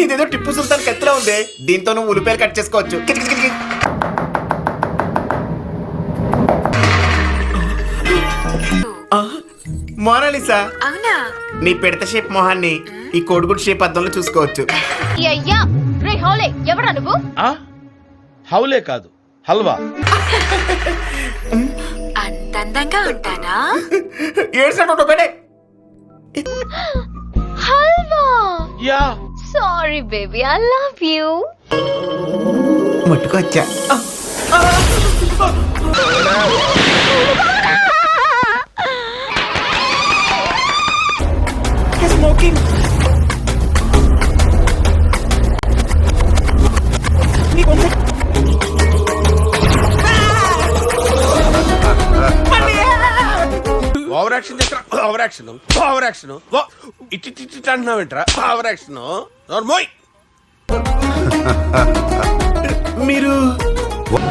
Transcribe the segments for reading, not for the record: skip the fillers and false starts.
ఇదేదో టిప్పు సుల్తాన్ కత్తిలా ఉంది. దీంతో నువ్వు ఉల్లిపాయలు కట్ చేసుకోవచ్చు. మోనాలిసా, అవునా? నీ పిడత షేప్ మొహాన్ని ఈ కోడిగుడ్ షేప్ అద్దంలో చూసుకోవచ్చు. అయ్యా రే హౌలే, ఎవడా నువ్వు? హౌలే కాదు, హల్వా. అందంగా ఉంటానా? ఏడ్సంటే బేడే. హల్వా. Yeah. Sorry baby, I love you. ముట్టుకొచ్చా. స్మోకింగ్. ఓవర్ యాక్షన్ చేస్తా. Over action, over action. ఇట్టి అంటున్నావేంట్రా? Over action. నోర్మోయ్. మీరు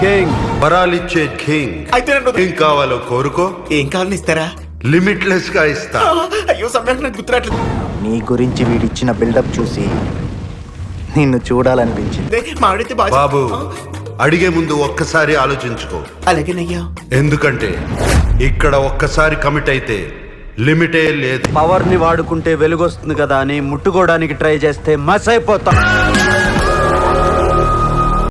కింగ్, వరాలిచ్చే కింగ్. అయితే నన్ను ఏం కావాలో కోరుకో. ఏం కావాలని ఇస్తారా? లిమిట్లెస్ గా ఇస్తా. అయ్యో సమయానికి నాకు గుర్తురాట్లేదు. నీ గురించి వీడిచ్చిన బిల్డప్ చూసి నిన్ను చూడాలనిపించింది. మాడితే బాబు, అడిగే ముందు ఒక్కసారి ఆలోచించుకో. అలాగేనయ్యా. ఎందుకంటే ఇక్కడ ఒక్కసారి కమిట్ అయితే లిమిటే లేదు. పవర్ ని వాడుకుంటే వెలుగొస్తుంది కదా అని ముట్టుకోవడానికి ట్రై చేస్తే మస్ అయిపోతా.